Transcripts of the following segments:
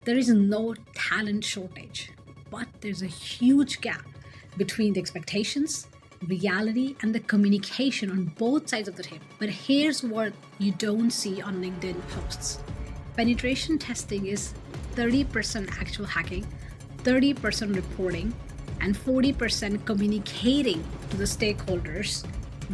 There is no talent shortage, but there's a huge gap between the expectations, reality, and the communication on both sides of the table. But here's what you don't see on LinkedIn posts. Penetration testing is 30% actual hacking, 30% reporting, and 40% communicating to the stakeholders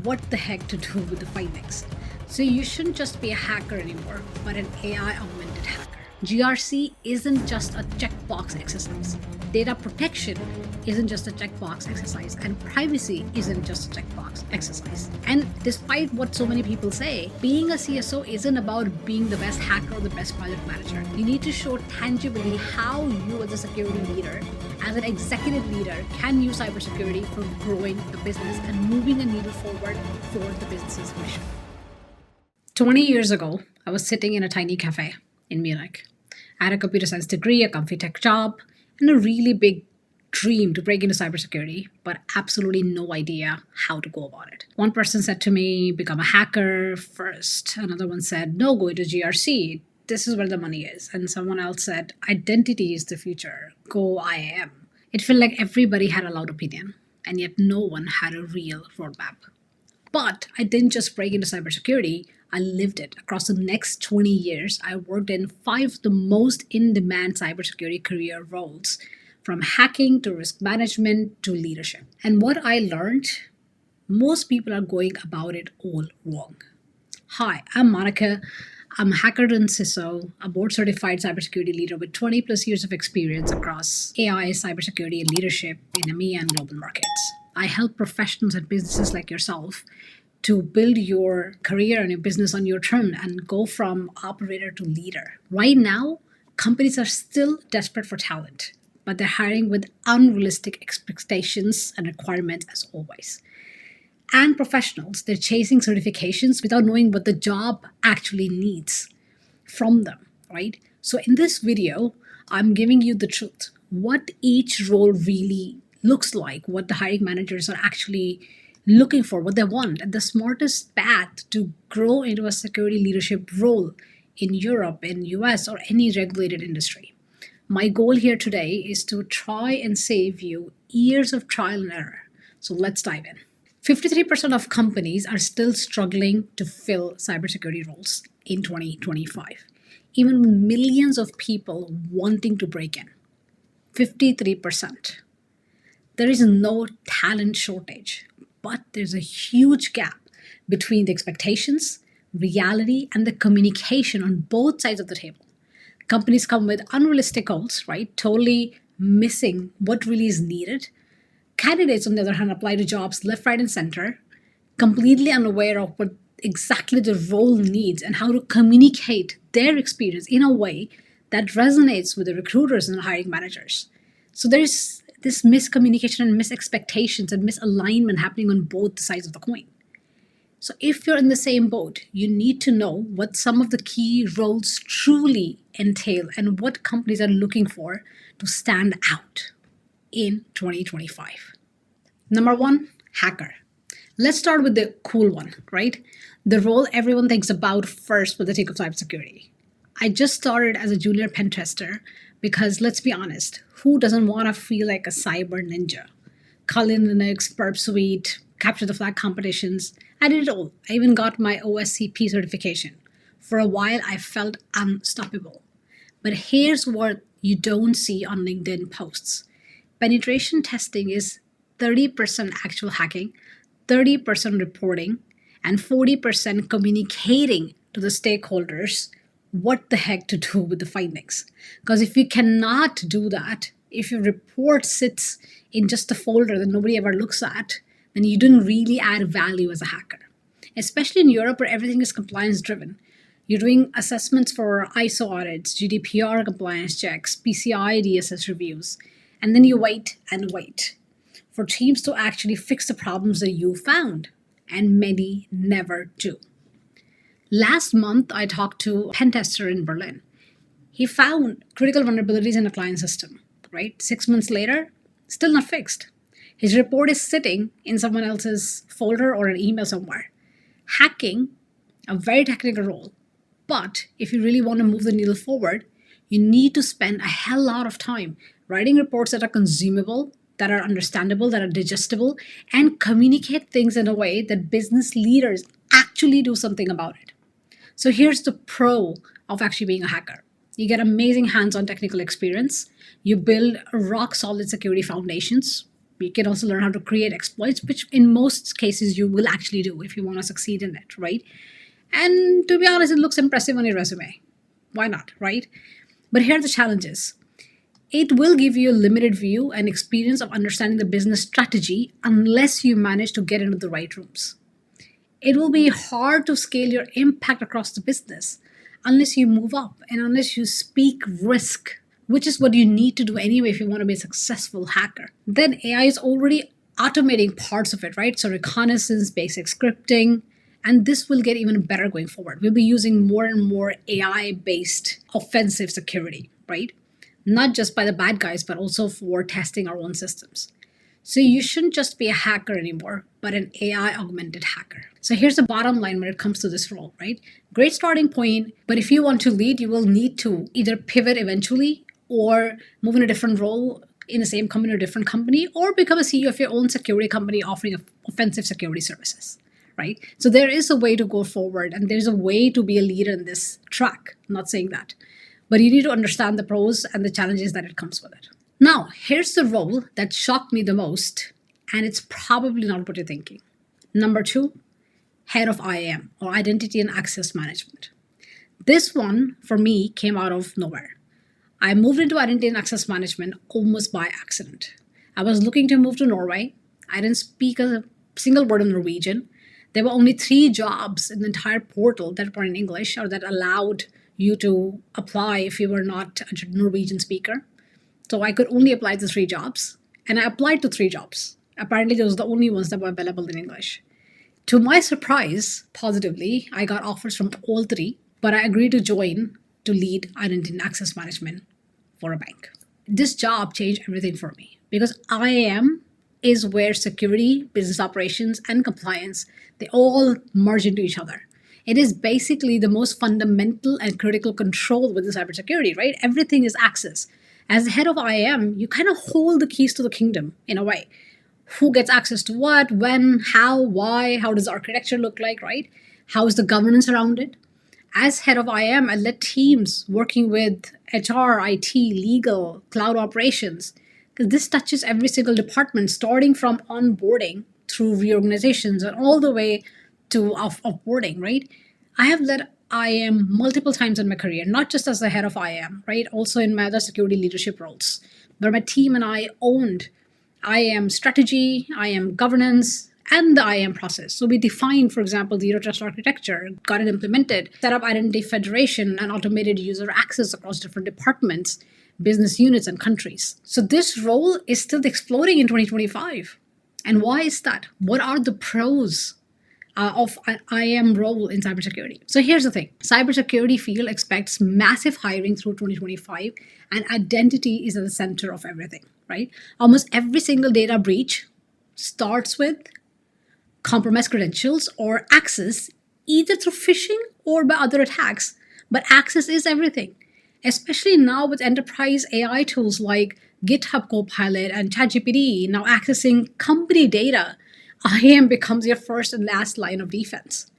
what the heck to do with the findings. So you shouldn't just be a hacker anymore, but an AI augmented hacker. GRC isn't just a checkbox exercise. Data protection isn't just a checkbox exercise, and privacy isn't just a checkbox exercise. And despite what so many people say, being a CSO isn't about being the best hacker or the best project manager. You need to show tangibly how you, as a security leader, as an executive leader, can use cybersecurity for growing the business and moving a needle forward for the business's mission. 20 years ago, I was sitting in a tiny cafe in Munich. I had a computer science degree, a comfy tech job, and a really big dream to break into cybersecurity, but absolutely no idea how to go about it. One person said to me, become a hacker first. Another one said, no, go into GRC. This is where the money is. And someone else said, identity is the future. Go IAM. It felt like everybody had a loud opinion, and yet no one had a real roadmap. But I didn't just break into cybersecurity, I lived it. Across the next 20 years, I worked in 5 of the most in-demand cybersecurity career roles, from hacking to risk management to leadership. And what I learned, most people are going about it all wrong. Hi, I'm Monica. I'm a hacker and CISO, a board-certified cybersecurity leader with 20 plus years of experience across AI, cybersecurity, and leadership in EMEA and global markets. I help professionals and businesses like yourself to build your career and your business on your terms and go from operator to leader. Right now, companies are still desperate for talent, but they're hiring with unrealistic expectations and requirements as always. And professionals, they're chasing certifications without knowing what the job actually needs from them, right? So in this video, I'm giving you the truth, what each role really looks like, what the hiring managers are actually looking for, what they want, and the smartest path to grow into a security leadership role in Europe, in US, or any regulated industry. My goal here today is to try and save you years of trial and error. So let's dive in. 53% of companies are still struggling to fill cybersecurity roles in 2025, even with millions of people wanting to break in. 53%. There is no talent shortage, but there's a huge gap between the expectations, reality, and the communication on both sides of the table. Companies come with unrealistic goals, right? Totally missing what really is needed. Candidates, on the other hand, apply to jobs left, right, and center, completely unaware of what exactly the role needs and how to communicate their experience in a way that resonates with the recruiters and the hiring managers. So there's this miscommunication and misexpectations and misalignment happening on both sides of the coin. So if you're in the same boat, you need to know what some of the key roles truly entail and what companies are looking for to stand out in 2025. Number 1, hacker. Let's start with the cool one, right? The role everyone thinks about first when they think of cybersecurity. I just started as a junior pen tester because, let's be honest, who doesn't want to feel like a cyber ninja? Call in Linux, Burp Suite, capture the flag competitions. I did it all. I even got my OSCP certification. For a while, I felt unstoppable. But here's what you don't see on LinkedIn posts. Penetration testing is 30% actual hacking, 30% reporting, and 40% communicating to the stakeholders what the heck to do with the findings. Because if you cannot do that, if your report sits in just a folder that nobody ever looks at, then you didn't really add value as a hacker. Especially in Europe where everything is compliance driven. You're doing assessments for ISO audits, GDPR compliance checks, PCI DSS reviews, and then you wait and wait for teams to actually fix the problems that you found, and many never do. Last month, I talked to a pen tester in Berlin. He found critical vulnerabilities in a client system, right? 6 months later, still not fixed. His report is sitting in someone else's folder or an email somewhere. Hacking, a very technical role. But if you really want to move the needle forward, You need to spend a hell lot of time writing reports that are consumable, that are understandable, that are digestible, and communicate things in a way that business leaders actually do something about it. So here's the pro of actually being a hacker. You get amazing hands-on technical experience. You build rock solid security foundations. You can also learn how to create exploits, which in most cases you will actually do if you want to succeed in it, right? And to be honest, it looks impressive on your resume. Why not, right? But here are the challenges. It will give you a limited view and experience of understanding the business strategy unless you manage to get into the right rooms. It will be hard to scale your impact across the business unless you move up and unless you speak risk, which is what you need to do anyway if you want to be a successful hacker. Then AI is already automating parts of it, right? So reconnaissance, basic scripting, and this will get even better going forward. We'll be using more and more AI-based offensive security, right? Not just by the bad guys, but also for testing our own systems. So you shouldn't just be a hacker anymore, but an AI augmented hacker. So here's the bottom line when it comes to this role, right? Great starting point, but if you want to lead, you will need to either pivot eventually or move in a different role in the same company or different company, or become a CEO of your own security company offering offensive security services, right? So there is a way to go forward and there's a way to be a leader in this track. I'm not saying that, but you need to understand the pros and the challenges that it comes with it. Now, here's the role that shocked me the most, and it's probably not what you're thinking. Number 2, head of IAM, or Identity and Access Management. This one, for me, came out of nowhere. I moved into Identity and Access Management almost by accident. I was looking to move to Norway. I didn't speak a single word of Norwegian. There were only 3 jobs in the entire portal that were in English or that allowed you to apply if you were not a Norwegian speaker. So I could only apply to 3 jobs, and I applied to 3 jobs. Apparently, those were the only ones that were available in English. To my surprise, positively, I got offers from all 3, but I agreed to join to lead Identity and Access Management for a bank. This job changed everything for me because IAM is where security, business operations, and compliance, they all merge into each other. It is basically the most fundamental and critical control within cybersecurity, right? Everything is access. As the head of IAM, you kind of hold the keys to the kingdom in a way. Who gets access to what, when, how, why, how does the architecture look like, right? How is the governance around it? As head of IAM, I led teams working with HR, IT, legal, cloud operations, because this touches every single department, starting from onboarding through reorganizations and all the way to offboarding, right? I have led IAM multiple times in my career, not just as the head of IAM, right? Also in my other security leadership roles, where my team and I owned IAM strategy, IAM governance, and the IAM process. So we defined, for example, the Zero Trust architecture, got it implemented, set up identity federation and automated user access across different departments, business units, and countries. So this role is still exploding in 2025. And why is that? What are the pros of an IAM role in cybersecurity? So here's the thing. Cybersecurity field expects massive hiring through 2025, and identity is at the center of everything, right? Almost every single data breach starts with compromised credentials or access, either through phishing or by other attacks. But access is everything, especially now with enterprise AI tools like GitHub Copilot and ChatGPT now accessing company data. IAM becomes your first and last line of defense.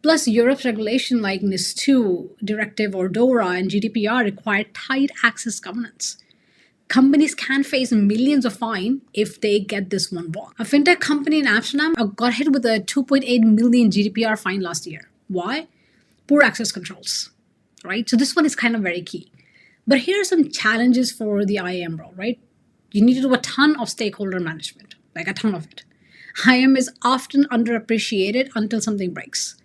Plus, Europe's regulation like NIS2 directive or DORA and GDPR require tight access governance. Companies can face millions of fine if they get this one wrong. A fintech company in Amsterdam got hit with a 2.8 million GDPR fine last year. Why? Poor access controls, right? So this one is kind of very key. But here are some challenges for the IAM role, right? You need to do a ton of stakeholder management, like a ton of it. IAM is often underappreciated until something breaks.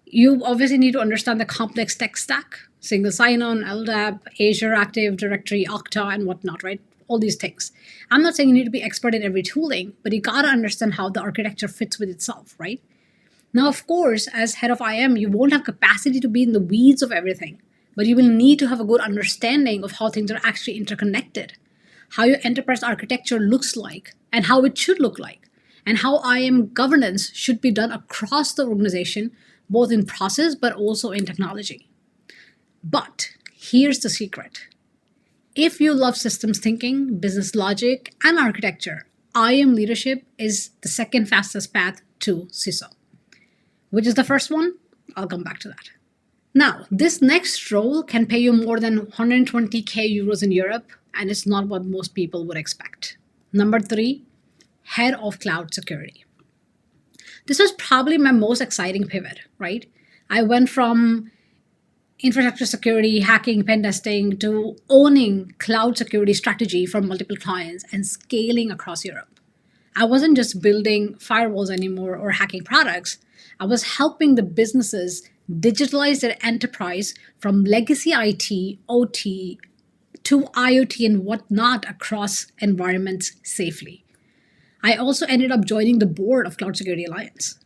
You obviously need to understand the complex tech stack, single sign-on, LDAP, Azure Active Directory, Okta, and whatnot, right? All these things. I'm not saying you need to be expert in every tooling, but you gotta understand how the architecture fits with itself, right? Now, of course, as head of IAM, you won't have capacity to be in the weeds of everything, but you will need to have a good understanding of how things are actually interconnected, how your enterprise architecture looks like, and how it should look like, and how IAM governance should be done across the organization, both in process but also in technology. But Here's the secret. If you love systems thinking, business logic, and architecture, IAM leadership is the second fastest path to CISO. Which is the first one? I'll come back to that. Now, this next role can pay you more than 120k euros in Europe, and it's not what most people would expect. Number 3, head of cloud security. This was probably my most exciting pivot, right? I went from infrastructure security, hacking, pen testing, to owning cloud security strategy for multiple clients and scaling across Europe. I wasn't just building firewalls anymore or hacking products. I was helping the businesses digitalize their enterprise from legacy IT, OT, to IoT and whatnot across environments safely. I also ended up joining the board of Cloud Security Alliance.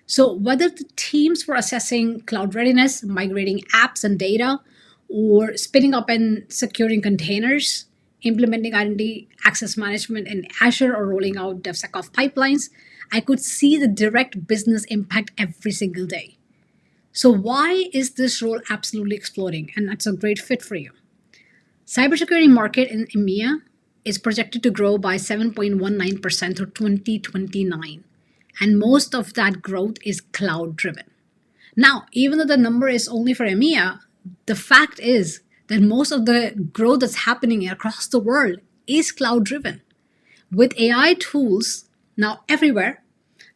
So whether the teams were assessing cloud readiness, migrating apps and data, or spinning up and securing containers, implementing identity access management in Azure, or rolling out DevSecOps pipelines, I could see the direct business impact every single day. So why is this role absolutely exploding? And that's a great fit for you. Cybersecurity market in EMEA is projected to grow by 7.19% through 2029. And most of that growth is cloud driven. Now, even though the number is only for EMEA, the fact is that most of the growth that's happening across the world is cloud driven. With AI tools now everywhere,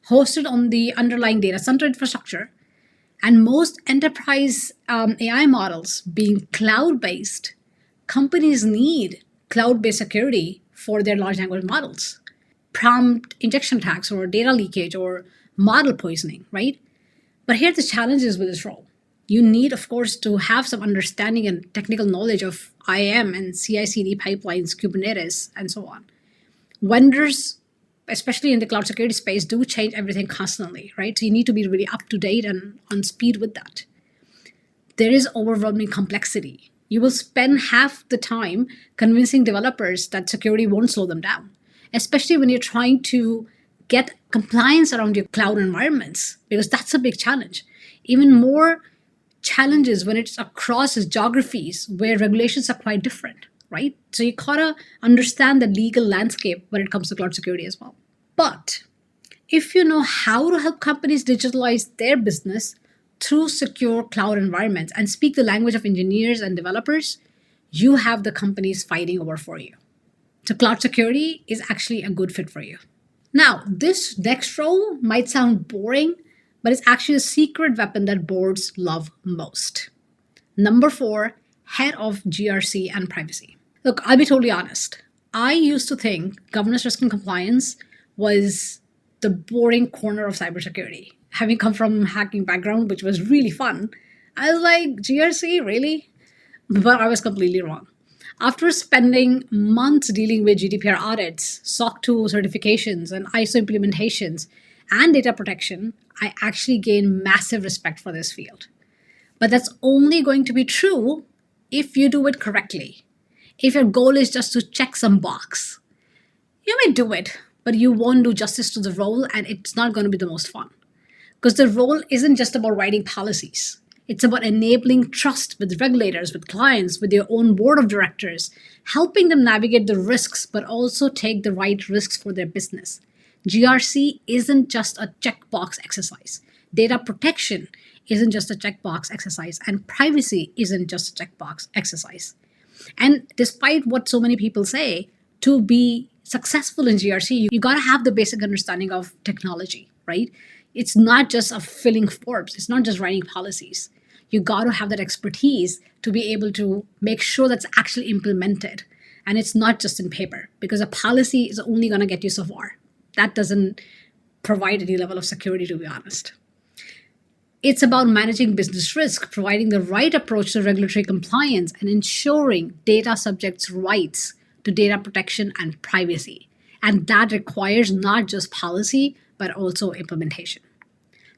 hosted on the underlying data center infrastructure, and most enterprise AI models being cloud-based, companies need cloud-based security for their large language models. Prompt injection attacks or data leakage or model poisoning, right? But here are the challenges with this role. You need, of course, to have some understanding and technical knowledge of IAM and CI/CD pipelines, Kubernetes, and so on. Vendors, especially in the cloud security space, do change everything constantly, right? So you need to be really up to date and on speed with that. There is overwhelming complexity. You will spend half the time convincing developers that security won't slow them down, especially when you're trying to get compliance around your cloud environments, because that's a big challenge. Even more challenges when it's across geographies where regulations are quite different, right? So you gotta understand the legal landscape when it comes to cloud security as well. But if you know how to help companies digitalize their business through secure cloud environments and speak the language of engineers and developers, you have the companies fighting over for you. So cloud security is actually a good fit for you. Now, this next role might sound boring, but it's actually a secret weapon that boards love most. Number 4, head of GRC and privacy. Look, I'll be totally honest. I used to think governance, risk, and compliance was the boring corner of cybersecurity. Having come from a hacking background, which was really fun, I was like, GRC, really? But I was completely wrong. After spending months dealing with GDPR audits, SOC 2 certifications, and ISO implementations, and data protection, I actually gained massive respect for this field. But that's only going to be true if you do it correctly. If your goal is just to check some box, you may do it, but you won't do justice to the role, and it's not going to be the most fun. Because the role isn't just about writing policies. It's about enabling trust with regulators, with clients, with your own board of directors, helping them navigate the risks, but also take the right risks for their business. GRC isn't just a checkbox exercise. Data protection isn't just a checkbox exercise, and privacy isn't just a checkbox exercise. And despite what so many people say, to be successful in GRC, you got to have the basic understanding of technology, right? It's not just of filling forms. It's not just writing policies. You got to have that expertise to be able to make sure that's actually implemented. And it's not just in paper, because a policy is only going to get you so far. That doesn't provide any level of security, to be honest. It's about managing business risk, providing the right approach to regulatory compliance, and ensuring data subjects' rights to data protection and privacy. And that requires not just policy, but also implementation.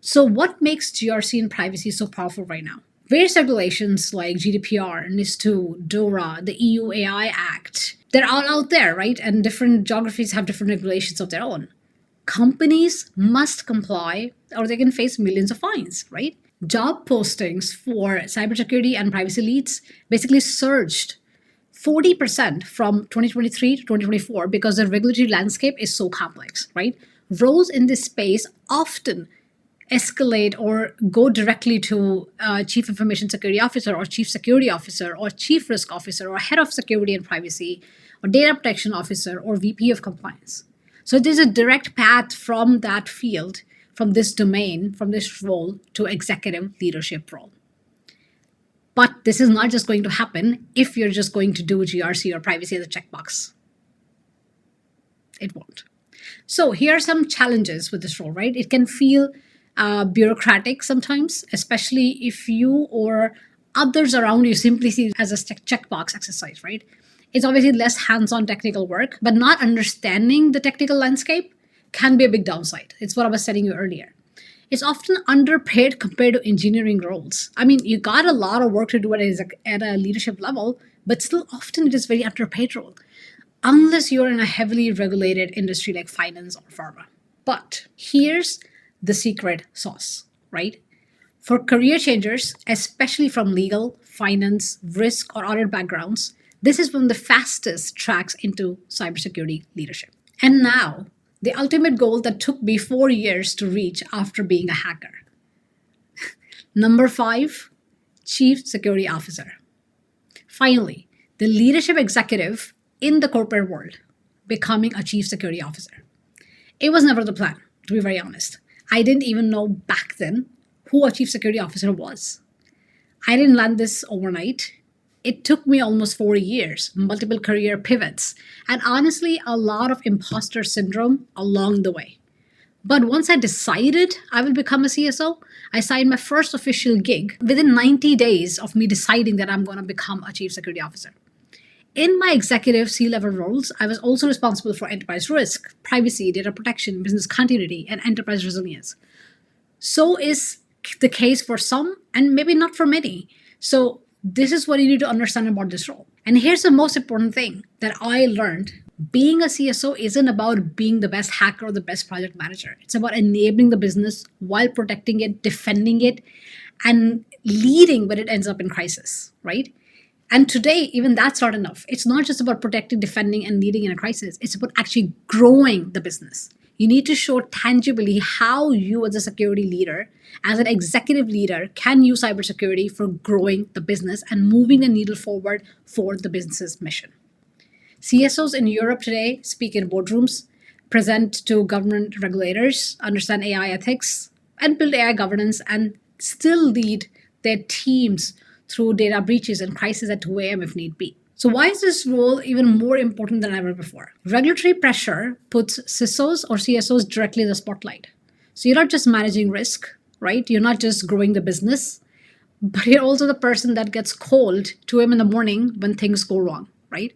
So what makes GRC and privacy so powerful right now? Various regulations like GDPR, NIS2, DORA, the EU AI Act, they're all out there, right? And different geographies have different regulations of their own. Companies must comply or they can face millions of fines, right? Job postings for cybersecurity and privacy leads basically surged 40% from 2023 to 2024 because the regulatory landscape is so complex, right? Roles in this space often escalate or go directly to chief information security officer or chief security officer or chief risk officer or head of security and privacy or data protection officer or VP of compliance. So there's a direct path from that field, from this domain, from this role to executive leadership role. But this is not just going to happen if you're just going to do GRC or privacy as a checkbox. It won't. So here are some challenges with this role, right? It can feel bureaucratic sometimes, especially if you or others around you simply see it as a checkbox exercise, right? It's obviously less hands-on technical work, but not understanding the technical landscape can be a big downside. It's what I was telling you earlier. It's often underpaid compared to engineering roles. I mean, you got a lot of work to do at a leadership level, but still often it is very underpaid role, unless you're in a heavily regulated industry like finance or pharma. But here's the secret sauce, right? For career changers, especially from legal, finance, risk, or audit backgrounds, this is one of the fastest tracks into cybersecurity leadership. And now, the ultimate goal that took me 4 years to reach after being a hacker. Number 5, Chief Security Officer. Finally, the leadership executive in the corporate world becoming a Chief Security Officer. It was never the plan, to be very honest. I didn't even know back then who a Chief Security Officer was. I didn't land this overnight. It took me almost 4 years, multiple career pivots, and honestly, a lot of imposter syndrome along the way. But once I decided I will become a CSO, I signed my first official gig within 90 days of me deciding that I'm going to become a Chief Security Officer. In my executive C-level roles, I was also responsible for enterprise risk, privacy, data protection, business continuity, and enterprise resilience. So is the case for some, and maybe not for many. So this is what you need to understand about this role. And here's the most important thing that I learned. Being a CSO isn't about being the best hacker or the best project manager. It's about enabling the business while protecting it, defending it, and leading when it ends up in crisis, right? And today, even that's not enough. It's not just about protecting, defending, and leading in a crisis. It's about actually growing the business. You need to show tangibly how you, as a security leader, as an executive leader, can use cybersecurity for growing the business and moving the needle forward for the business's mission. CSOs in Europe today speak in boardrooms, present to government regulators, understand AI ethics, and build AI governance, and still lead their teams through data breaches and crises at 2 a.m. if need be. So why is this role even more important than ever before? Regulatory pressure puts CISOs or CSOs directly in the spotlight. So you're not just managing risk, right? You're not just growing the business, but you're also the person that gets called 2 a.m. in the morning when things go wrong, right?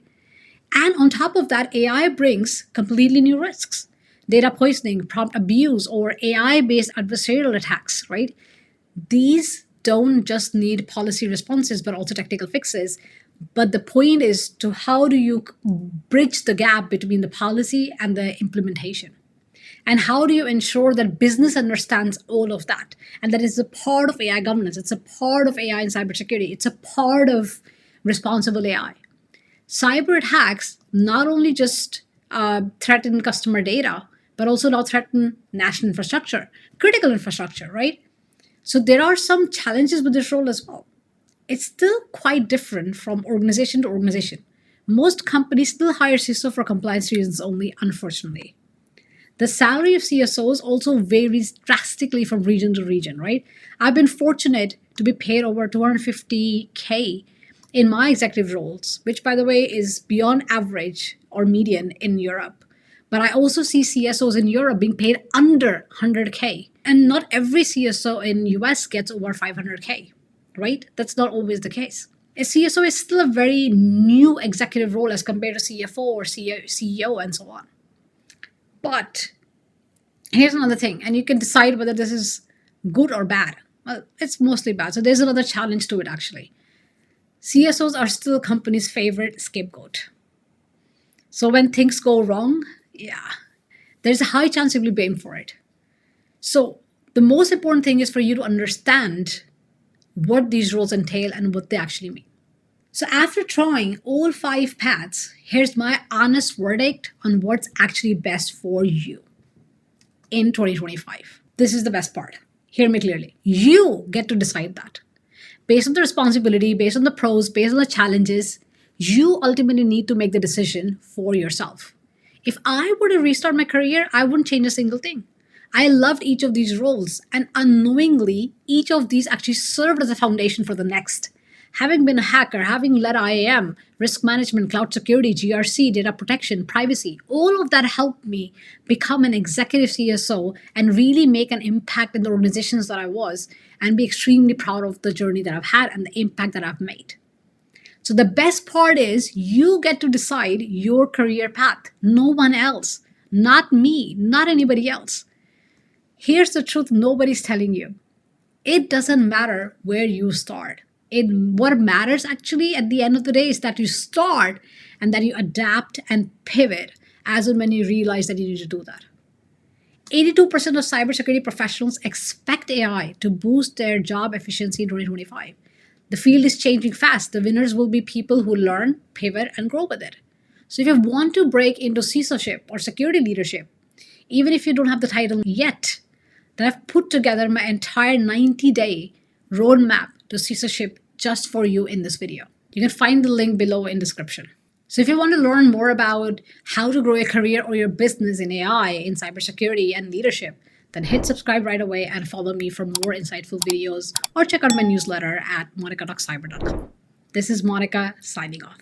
And on top of that, AI brings completely new risks. Data poisoning, prompt abuse, or AI-based adversarial attacks, right? These don't just need policy responses, but also technical fixes. But the point is to how do you bridge the gap between the policy and the implementation? And how do you ensure that business understands all of that? And that is a part of AI governance. It's a part of AI and cybersecurity. It's a part of responsible AI. Cyber attacks not only just threaten customer data, but also now threaten national infrastructure, critical infrastructure, right? So there are some challenges with this role as well. It's still quite different from organization to organization. Most companies still hire CISO for compliance reasons only, unfortunately. The salary of CSOs also varies drastically from region to region, right? I've been fortunate to be paid over 250K in my executive roles, which, by the way, is beyond average or median in Europe. But I also see CSOs in Europe being paid under 100K. And not every CSO in US gets over 500K, right? That's not always the case. A CSO is still a very new executive role as compared to CFO or CEO and so on. But here's another thing, and you can decide whether this is good or bad. Well, it's mostly bad. So there's another challenge to it, actually. CSOs are still companies' favorite scapegoat. So when things go wrong, there's a high chance you'll be blamed for it. So The most important thing is for you to understand what these roles entail and what they actually mean. So after trying all 5 paths, here's my honest verdict on what's actually best for you in 2025. This is the best part. Hear me clearly. You get to decide that. Based on the responsibility, based on the pros, based on the challenges, you ultimately need to make the decision for yourself. If I were to restart my career, I wouldn't change a single thing. I loved each of these roles, and unknowingly, each of these actually served as a foundation for the next. Having been a hacker, having led IAM, risk management, cloud security, GRC, data protection, privacy, all of that helped me become an executive CISO and really make an impact in the organizations that I was and be extremely proud of the journey that I've had and the impact that I've made. So the best part is you get to decide your career path, no one else, not me, not anybody else. Here's the truth nobody's telling you. It doesn't matter where you start. What matters actually at the end of the day is that you start and that you adapt and pivot as and when you realize that you need to do that. 82% of cybersecurity professionals expect AI to boost their job efficiency in 2025. The field is changing fast. The winners will be people who learn, pivot, and grow with it. So if you want to break into CISO-ship or security leadership, even if you don't have the title yet, then I've put together my entire 90-day roadmap to CISO-ship just for you in this video. You can find the link below in description. So if you want to learn more about how to grow your career or your business in AI, in cybersecurity and leadership, then hit subscribe right away and follow me for more insightful videos or check out my newsletter at monica.cyber.com. This is Monica signing off.